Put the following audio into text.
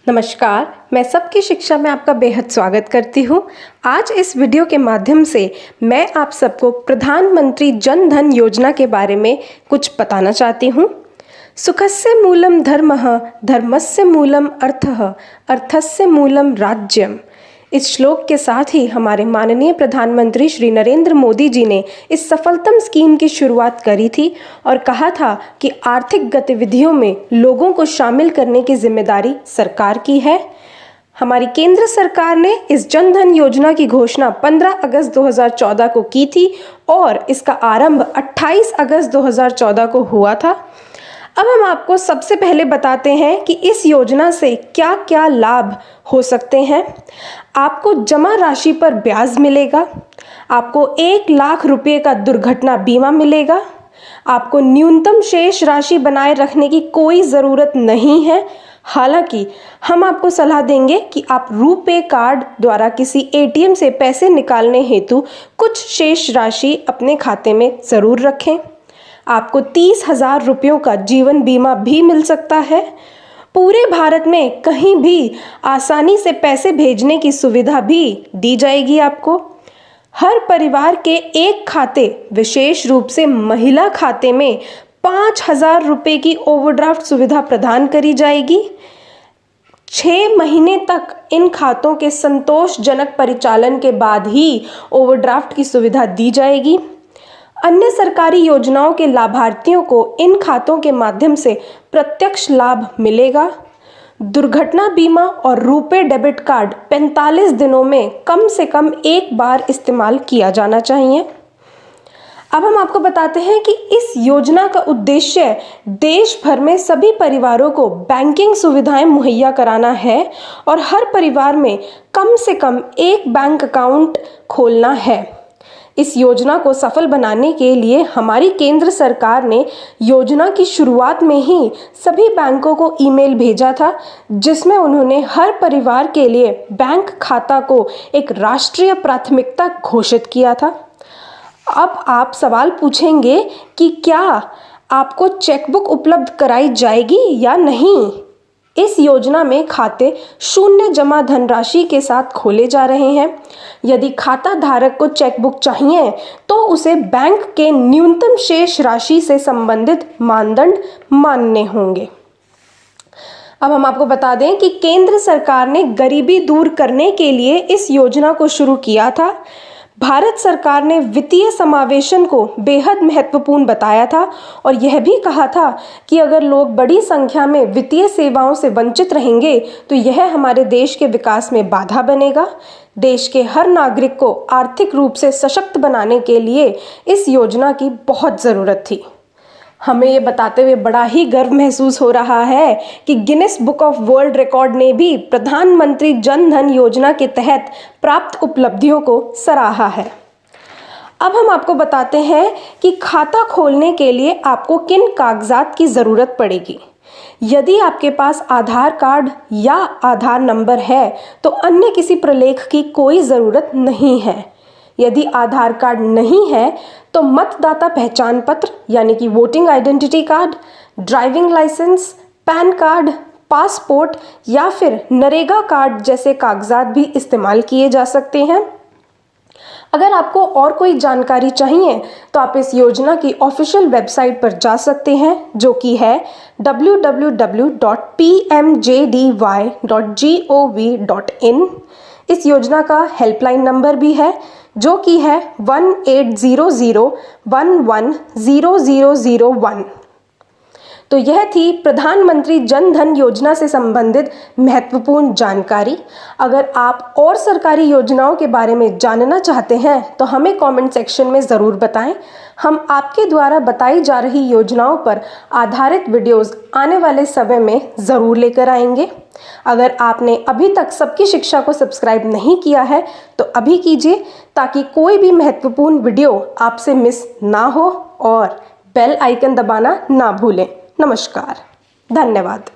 नमस्कार, मैं सबकी शिक्षा में आपका बेहद स्वागत करती हूँ। आज इस वीडियो के माध्यम से मैं आप सबको प्रधानमंत्री जन धन योजना के बारे में कुछ बताना चाहती हूँ। सुखस्य मूलम धर्मः, धर्मस्य मूलम अर्थः, अर्थस्य मूलम राज्यम। इस श्लोक के साथ ही हमारे माननीय प्रधानमंत्री श्री नरेंद्र मोदी जी ने इस सफलतम स्कीम की शुरुआत करी थी और कहा था कि आर्थिक गतिविधियों में लोगों को शामिल करने की जिम्मेदारी सरकार की है। हमारी केंद्र सरकार ने इस जन धन योजना की घोषणा 15 अगस्त 2014 को की थी और इसका आरंभ 28 अगस्त 2014 को हुआ था। अब हम आपको सबसे पहले बताते हैं कि इस योजना से क्या क्या लाभ हो सकते हैं। आपको जमा राशि पर ब्याज मिलेगा, आपको 1 लाख रुपए का दुर्घटना बीमा मिलेगा, आपको न्यूनतम शेष राशि बनाए रखने की कोई ज़रूरत नहीं है। हालांकि हम आपको सलाह देंगे कि आप रुपे कार्ड द्वारा किसी एटीएम से पैसे निकालने हेतु कुछ शेष राशि अपने खाते में ज़रूर रखें। आपको 30,000 रुपयों का जीवन बीमा भी मिल सकता है। पूरे भारत में कहीं भी आसानी से पैसे भेजने की सुविधा भी दी जाएगी आपको। हर परिवार के एक खाते, विशेष रूप से महिला खाते में 5,000 रुपये की ओवरड्राफ्ट सुविधा प्रदान करी जाएगी। 6 महीने तक इन खातों के संतोषजनक परिचालन के बाद ही ओवरड्राफ्ट की सुविधा दी जाएगी। अन्य सरकारी योजनाओं के लाभार्थियों को इन खातों के माध्यम से प्रत्यक्ष लाभ मिलेगा। दुर्घटना बीमा और रुपे डेबिट कार्ड 45 दिनों में कम से कम एक बार इस्तेमाल किया जाना चाहिए। अब हम आपको बताते हैं कि इस योजना का उद्देश्य देश भर में सभी परिवारों को बैंकिंग सुविधाएं मुहैया कराना है और हर परिवार में कम से कम एक बैंक अकाउंट खोलना है। इस योजना को सफल बनाने के लिए हमारी केंद्र सरकार ने योजना की शुरुआत में ही सभी बैंकों को ईमेल भेजा था, जिसमें उन्होंने हर परिवार के लिए बैंक खाता को एक राष्ट्रीय प्राथमिकता घोषित किया था। अब आप सवाल पूछेंगे कि क्या आपको चेकबुक उपलब्ध कराई जाएगी या नहीं। इस योजना में खाते शून्य जमा धनराशि के साथ खोले जा रहे हैं। यदि खाता धारक को चेकबुक चाहिए तो उसे बैंक के न्यूनतम शेष राशि से संबंधित मानदंड मानने होंगे। अब हम आपको बता दें कि केंद्र सरकार ने गरीबी दूर करने के लिए इस योजना को शुरू किया था। भारत सरकार ने वित्तीय समावेशन को बेहद महत्वपूर्ण बताया था और यह भी कहा था कि अगर लोग बड़ी संख्या में वित्तीय सेवाओं से वंचित रहेंगे तो यह हमारे देश के विकास में बाधा बनेगा। देश के हर नागरिक को आर्थिक रूप से सशक्त बनाने के लिए इस योजना की बहुत ज़रूरत थी। हमें ये बताते हुए बड़ा ही गर्व महसूस हो रहा है कि Guinness book of world record ने भी प्रधानमंत्री जन धन योजना के तहत प्राप्त उपलब्धियों को सराहा है। अब हम आपको बताते हैं कि खाता खोलने के लिए आपको किन कागजात की ज़रूरत पड़ेगी। यदि आपके पास आधार कार्ड या आधार नंबर है तो अन्य किसी प्रलेख की कोई ज़रूरत नहीं है। यदि आधार कार्ड नहीं है तो मतदाता पहचान पत्र यानी कि voting identity card, driving licence, PAN card, passport या फिर नरेगा कार्ड जैसे कागजात भी इस्तेमाल किए जा सकते हैं। अगर आपको और कोई जानकारी चाहिए तो आप इस योजना की ऑफिशियल वेबसाइट पर जा सकते हैं, जो कि है www.pmjdy.gov.in। इस योजना का हेल्पलाइन नंबर भी है, जो कि है 1800110001। तो यह थी प्रधानमंत्री जन धन योजना से संबंधित महत्वपूर्ण जानकारी। अगर आप और सरकारी योजनाओं के बारे में जानना चाहते हैं तो हमें कमेंट सेक्शन में ज़रूर बताएं। हम आपके द्वारा बताई जा रही योजनाओं पर आधारित वीडियोस आने वाले समय में ज़रूर लेकर आएंगे। अगर आपने अभी तक सबकी शिक्षा को सब्सक्राइब नहीं किया है तो अभी कीजिए, ताकि कोई भी महत्वपूर्ण वीडियो आपसे मिस ना हो, और बेल आइकन दबाना ना भूलें। नमस्कार, धन्यवाद।